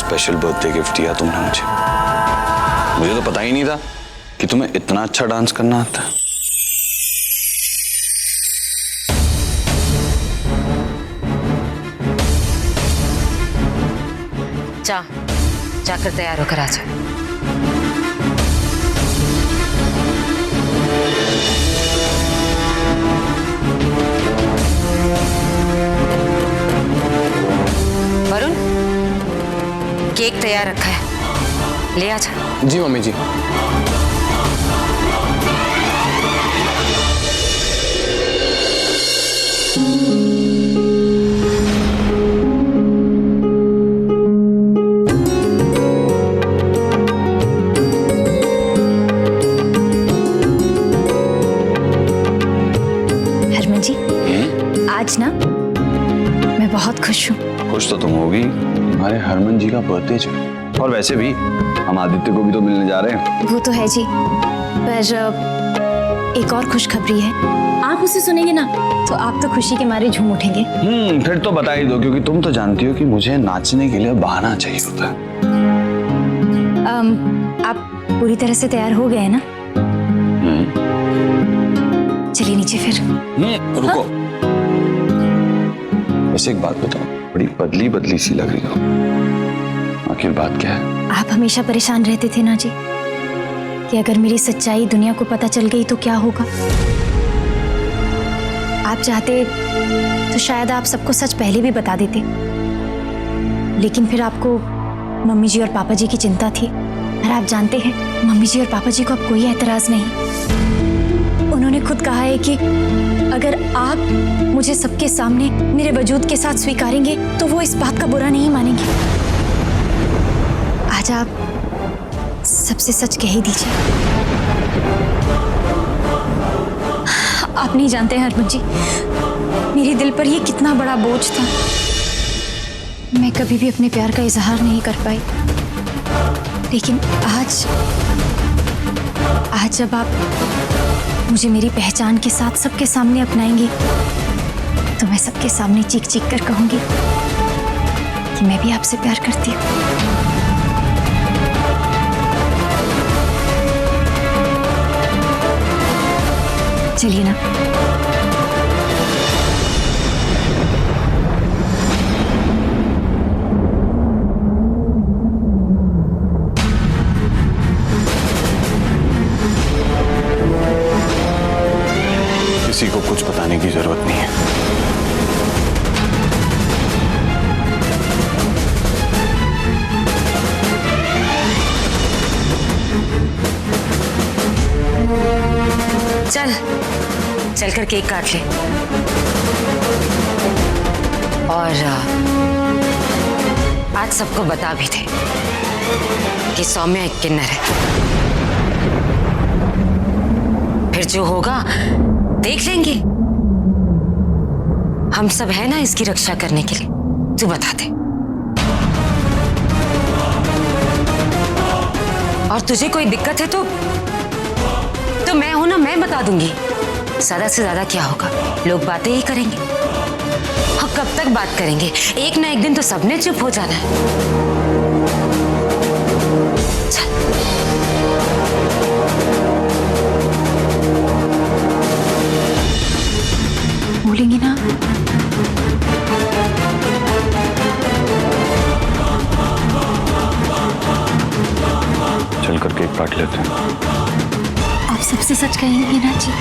Special birthday gift दिया तुमने मुझे। मुझे तो पता ही नहीं था कि तुम्हें इतना अच्छा डांस करना आता है। जाकर तैयार होकर आ जा। वरुण, केक तैयार रखा है, ले आ जा। जी मम्मी जी। आज ना मैं बहुत खुश हूँ। खुश तो तुम होगी, तुम्हारे हरमन जी का बर्थडे है। और वैसे भी हम आदित्य को भी तो मिलने जा रहे हैं। वो तो है जी, पर एक और खुशखबरी है। आप उसे सुनेंगे ना तो आप तो खुशी के मारे झूम उठेंगे। फिर तो बता ही दो, क्योंकि तुम तो जानती हो कि मुझे नाचने के लिए बहाना चाहिए होता है। आप पूरी तरह से तैयार हो गए ना? चलिए नीचे फिर। रुको, वैसे एक बात बताओ, बड़ी बदली बदली सी लग रही हो, आखिर बात क्या है? आप हमेशा परेशान रहते थे ना जी कि अगर मेरी सच्चाई दुनिया को पता चल गई तो क्या होगा। आप चाहते तो शायद आप सबको सच पहले भी बता देते, लेकिन फिर आपको मम्मी जी और पापा जी की चिंता थी। और आप जानते हैं मम्मी जी और पापा जी को अब कोई एतराज नहीं। उन्होंने खुद कहा है कि अगर आप मुझे सबके सामने मेरे वजूद के साथ स्वीकारेंगे तो वो इस बात का बुरा नहीं मानेंगे। आज आप सबसे सच कह ही दीजिए। आप नहीं जानते हैं हरमन जी, मेरे दिल पर ये कितना बड़ा बोझ था। मैं कभी भी अपने प्यार का इजहार नहीं कर पाई, लेकिन आज जब आप मुझे मेरी पहचान के साथ सबके सामने अपनाएंगे तो मैं सबके सामने चीख चीख कर कहूंगी कि मैं भी आपसे प्यार करती हूँ। चलिए ना। किसी को कुछ बताने की जरूरत नहीं है। चलकर केक काट ले। और आज सबको बता भी दे कि सौम्या एक किन्नर है। फिर जो होगा देख लेंगे। हम सब है ना इसकी रक्षा करने के लिए। तू बता दे। और तुझे कोई दिक्कत है तो मैं हूं ना, मैं बता दूंगी। ज्यादा से ज्यादा क्या होगा, लोग बातें ही करेंगे। हाँ, कब तक बात करेंगे? एक ना एक दिन तो सबने चुप हो जाना है। चल। बोलेंगे ना? चलकर केक काट लेते हैं। आप सबसे सच कहेंगे ना जी?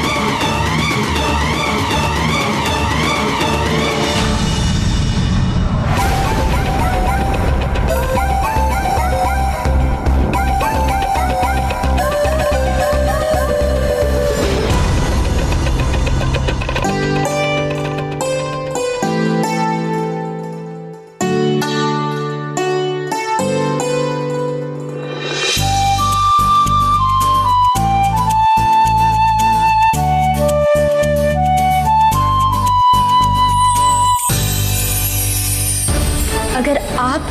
अगर आप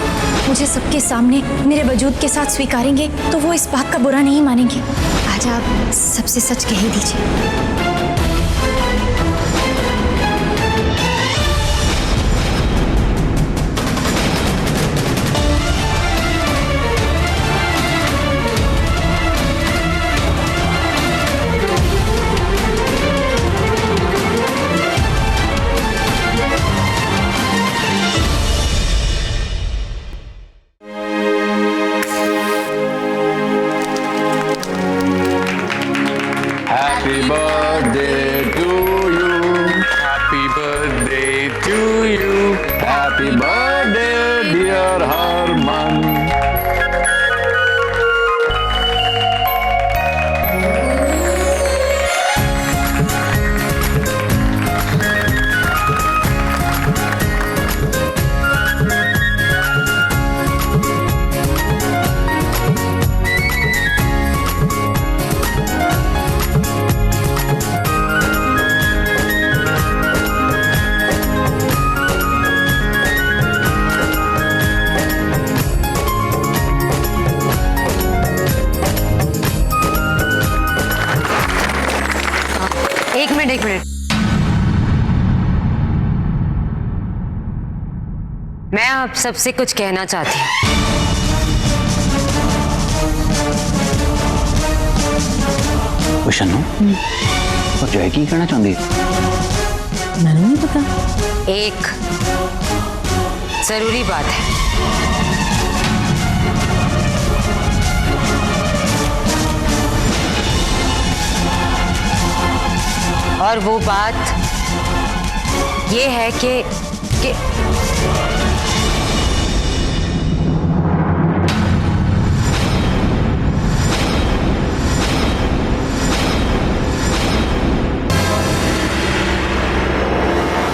मुझे सबके सामने मेरे वजूद के साथ स्वीकारेंगे तो वो इस बात का बुरा नहीं मानेंगे। आज आप सबसे सच कह ही दीजिए। Happy birthday to you. Happy birthday to you. Happy birthday, dear Harman. एक मिनट। मैं आप सबसे कुछ कहना चाहती हूँ। शन्नू, और जय की करना चाहती? मैंने नहीं पता। एक जरूरी बात है। और वो बात ये है कि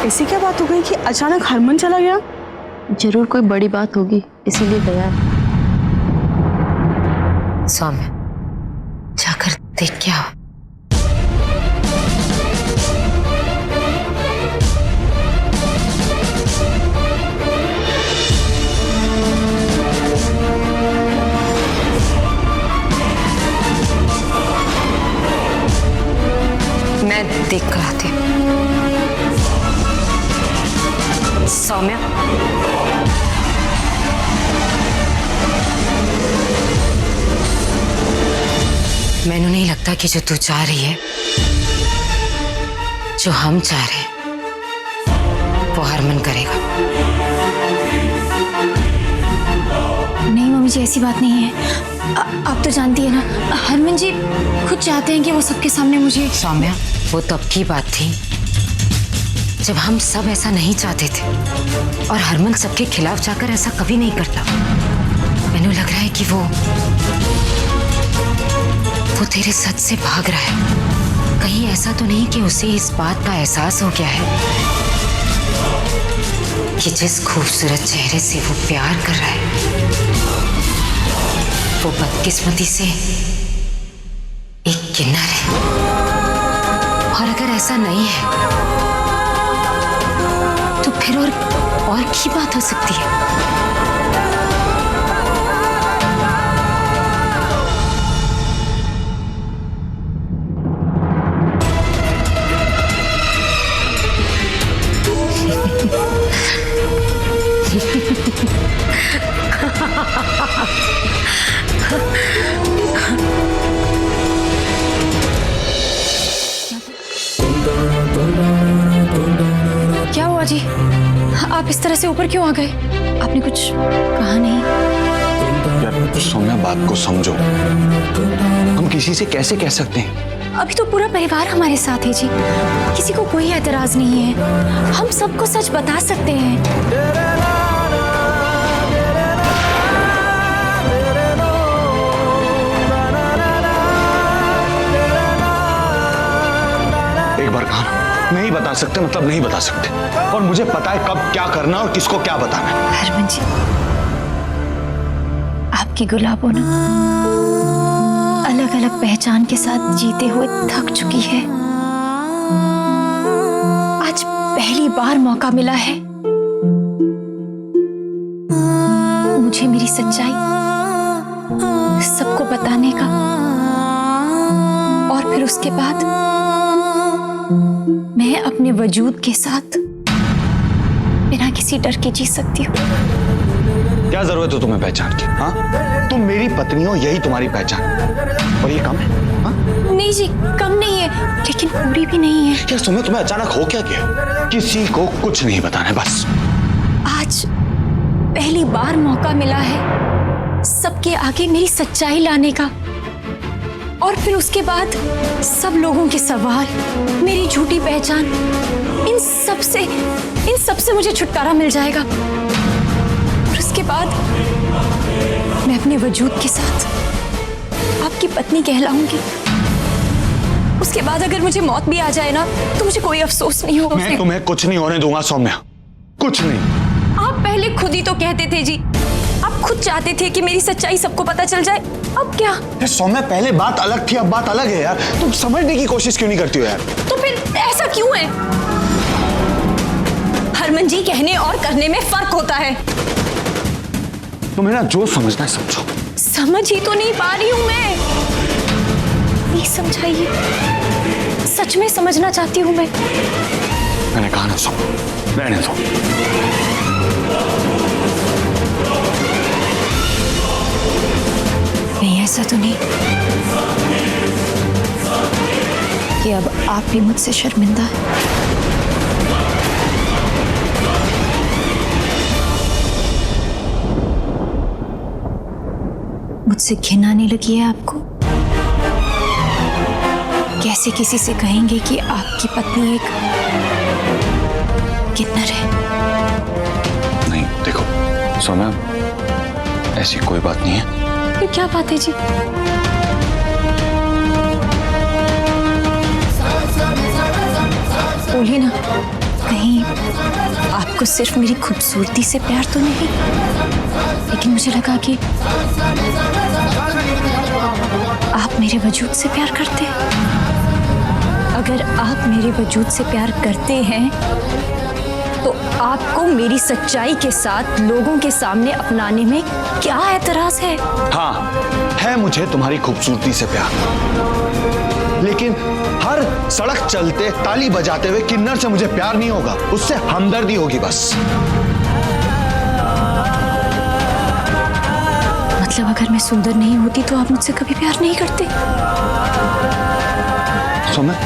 ऐसी क्या बात हो गई कि अचानक हरमन चला गया? जरूर कोई बड़ी बात होगी, इसीलिए गया। सौम्य, जाकर देख क्या हो। मैं देख कर आती हूँ। सौम्य, मैनू नहीं लगता कि जो तू चाह रही है, जो हम चाह रहे हैं, वो हरमन करेगा। नहीं मम्मी जी, ऐसी बात नहीं है। आप तो जानती है ना, हरमन जी खुद चाहते हैं कि वो सबके सामने मुझे। सौम्या, वो तब की बात थी जब हम सब ऐसा नहीं चाहते थे, और हरमन सबके खिलाफ जाकर ऐसा कभी नहीं करता। मैंने लग रहा है कि वो तेरे सच से भाग रहा है। कहीं ऐसा तो नहीं कि उसे इस बात का एहसास हो गया है कि जिस खूबसूरत चेहरे से वो प्यार कर रहा है, वो बदकिस्मती से एक किन्नर है। और अगर ऐसा नहीं है तो फिर और की बात हो सकती है। क्या हुआ जी? आप इस तरह से ऊपर क्यों आ गए? आपने कुछ कहा नहीं? यार सौम्या, बात को समझो। हम किसी से कैसे कह सकते हैं? अभी तो पूरा परिवार हमारे साथ है जी, किसी को कोई एतराज नहीं है। हम सबको सच बता सकते हैं। एक बार कहा नहीं बता सकते मतलब नहीं बता सकते, और मुझे पता है कब क्या करना और किसको क्या बताना है। हरमन जी, आपकी गुलाबों ने अलग अलग पहचान के साथ जीते हुए थक चुकी है। आज पहली बार मौका मिला है मुझे मेरी सच्चाई सबको बताने का, और फिर उसके बाद मैं अपने वजूद के साथ बिना किसी डर के जी सकती हूँ। क्या जरूरत है तुम्हें पहचान की? हाँ, तुम मेरी पत्नी हो, यही तुम्हारी पहचान, और ये कम है? हाँ? नहीं जी, कम नहीं है, लेकिन पूरी भी नहीं है। क्या तुम्हें अचानक हो क्या गया? किसी को कुछ नहीं बताना है बस। आज पहली बार मौका मिला है सबके आगे मेरी सच्चाई लाने का, और फिर उसके बाद सब लोगों के सवाल, मेरी झूठी पहचान, इन सब से मुझे छुटकारा मिल जाएगा। और उसके बाद मैं अपने वजूद के साथ आपकी पत्नी कहलाऊंगी। उसके बाद अगर मुझे मौत भी आ जाए ना तो मुझे कोई अफसोस नहीं होगा। मैं तुम्हें कुछ नहीं होने दूंगा सौम्या, कुछ नहीं। आप पहले खुद ही तो कहते थे जी, आप खुद चाहते थे कि मेरी सच्चाई सबको पता चल जाए। अब क्या? यार सौम्या, पहले बात अलग थी, अब बात अलग है यार। तुम समझने की कोशिश क्यों नहीं करती हो यार? तो फिर ऐसा क्यों है? हरमन जी, कहने और करने में फर्क होता है। तुम्हें ना जो समझना है समझो। समझ ही तो नहीं पा रही हूं मैं। प्लीज समझाइए, सच में समझना चाहती हूं मैं। मैंने कहा ना सौम्या, रहने दो। नहीं, ऐसा तो नहीं कि अब आप भी मुझसे शर्मिंदा हैं। मुझसे घिन आने लगी है आपको? कैसे किसी से कहेंगे कि आपकी पत्नी एक किन्नर है? नहीं देखो सौम्या, ऐसी कोई बात नहीं है। ये क्या बात है जी? बोलिए ना, कहीं आपको सिर्फ मेरी खूबसूरती से प्यार तो नहीं? लेकिन मुझे लगा कि आप मेरे वजूद से प्यार करते हैं। अगर आप मेरे वजूद से प्यार करते हैं तो आपको मेरी सच्चाई के साथ लोगों के सामने अपनाने में क्या एतराज है? हाँ, है मुझे तुम्हारी खूबसूरती से प्यार, लेकिन हर सड़क चलते ताली बजाते हुए किन्नर से मुझे प्यार नहीं होगा, उससे हमदर्दी होगी बस। मतलब अगर मैं सुंदर नहीं होती तो आप मुझसे कभी प्यार नहीं करते? सौम्या,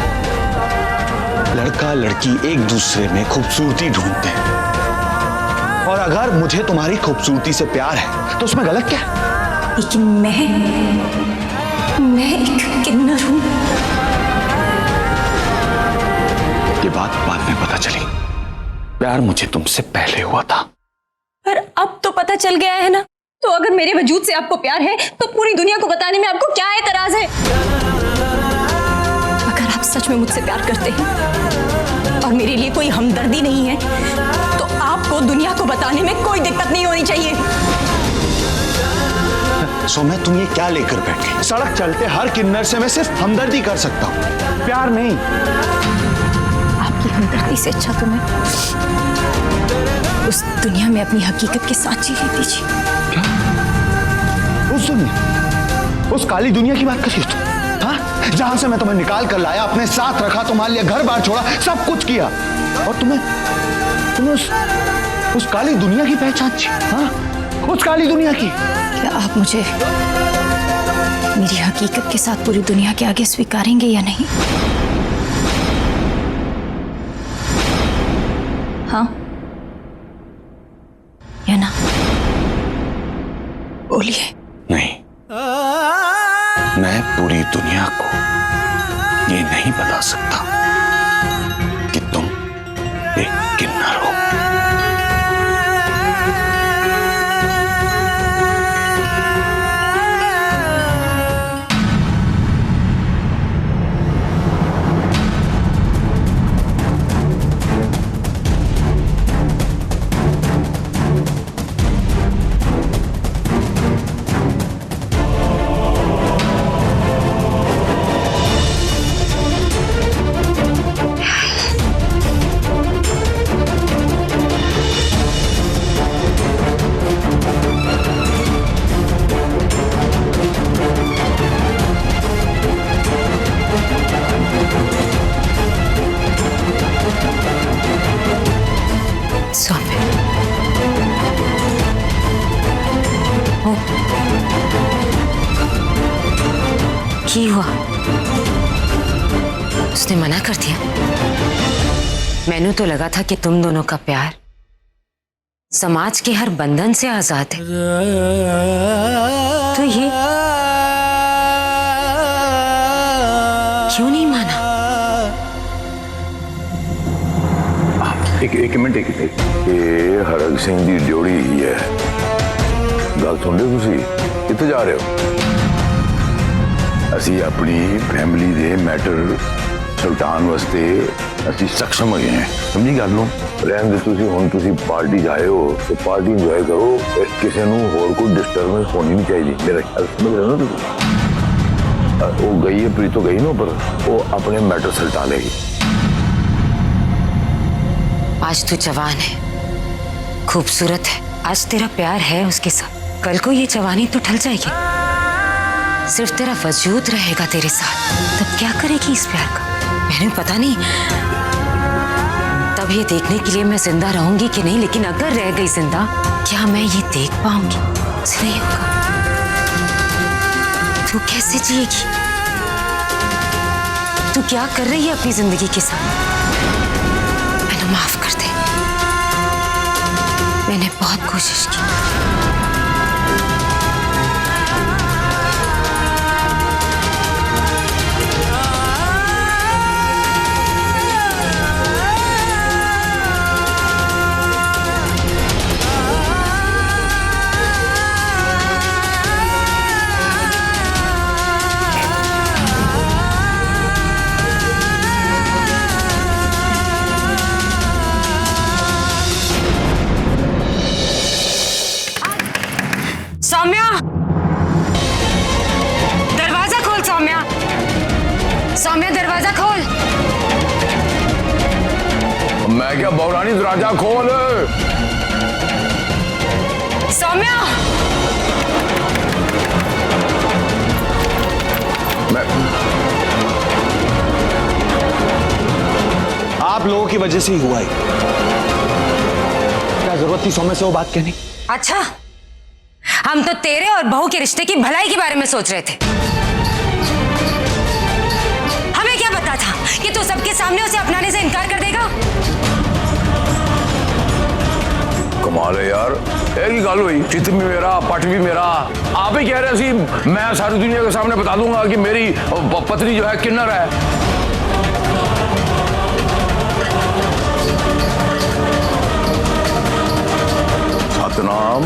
लड़का लड़की एक दूसरे में खूबसूरती ढूंढते हैं, और अगर मुझे तुम्हारी खूबसूरती से प्यार है तो उसमें गलत क्या है? लेकिन मैं एक किन्नर हूं। ये बात बाद में पता चली, प्यार मुझे तुमसे पहले हुआ था। पर अब तो पता चल गया है ना, तो अगर मेरे वजूद से आपको प्यार है तो पूरी दुनिया को बताने में आपको क्या एतराज है? अगर आप सच में मुझसे प्यार करते हैं और मेरे लिए कोई हमदर्दी नहीं है तो आपको दुनिया को बताने में कोई दिक्कत नहीं होनी चाहिए। सौम्या, तुम ये क्या लेकर बैठ गई? सड़क चलते हर किन्नर से मैं सिर्फ हमदर्दी कर सकता हूँ, प्यार नहीं। आपकी हमदर्दी से अच्छा तो मैं उस दुनिया में अपनी हकीकत के साथ जी लेती जी। क्या? उस दुनिया, उस काली दुनिया की बात कर रही हो तुम? हाँ, जहां से मैं तुम्हें निकाल कर लाया, अपने साथ रखा, तुम्हारे लिए घर बार छोड़ा, सब कुछ किया, और तुम्हें उस काली दुनिया की पहचान थी? हाँ, उस काली दुनिया की। क्या आप मुझे मेरी हकीकत के साथ पूरी दुनिया के आगे स्वीकारेंगे या नहीं? हाँ या ना? बोलिए। नहीं, मैं पूरी दुनिया को ये नहीं बता सकता कि तुम एक किन्नर हो। की हुआ? उसने मना कर दिया? मैंने तो लगा था कि तुम दोनों का प्यार समाज के हर बंधन से आजाद है। तो ये क्यों नहीं माना? एक मिनट ये हरग सिंह की ड्योड़ी ही है। गल सुन रहे हो तुसी? कित्थे जा रहे हो? असी अपनी फैमिली दे मैटर सुल्तान वास्ते असी सक्षम हो गए हैं, समझी गल नूं? रहन दे तुसी, हुण तुसी पार्टी जाए हो तो पार्टी इंजॉय करो, किसी नूं होर कोई डिस्टर्बेंस होनी नहीं चाहिए। मेरा ख्याल समझ रहे हो ना तुसी? वो गई है, प्रीतो गई ना, पर वो अपने मैटर सुलटा लेगी। आज तू जवान है, खूबसूरत है, आज तेरा प्यार है उसके साथ, कल को ये जवानी तो ढल जाएगी। सिर्फ तेरा वजूद रहेगा तेरे साथ, तब क्या करेगी इस प्यार का? मैंने पता नहीं, तब ये देखने के लिए मैं जिंदा रहूंगी कि नहीं, लेकिन अगर रह गई जिंदा, क्या मैं ये देख पाऊंगी? कुछ नहीं होगा। तू कैसे जिएगी? तू क्या कर रही है अपनी जिंदगी के साथ? मैंने माफ कर दे, मैंने बहुत कोशिश की। सौम्या, दरवाजा खोल। सौम्या, सौम्या दरवाजा खोल। मैं क्या बहुरानी, दरवाजा खोल। सौम्या, मैं आप लोगों की वजह से ही हुआ है। क्या जरूरत थी सौम्या से वो बात कहने? अच्छा, हम तो तेरे और बहू के रिश्ते की भलाई के बारे में सोच रहे थे। हमें क्या पता था कि तू सबके सामने उसे अपनाने से इनकार कर देगा? कमाल है यार, एक ही गल हुई, चित भी मेरा, पट भी मेरा। आप ही कह रहे सी मैं सारी दुनिया के सामने बता दूंगा कि मेरी पत्नी जो है किन्नर है। सतनाम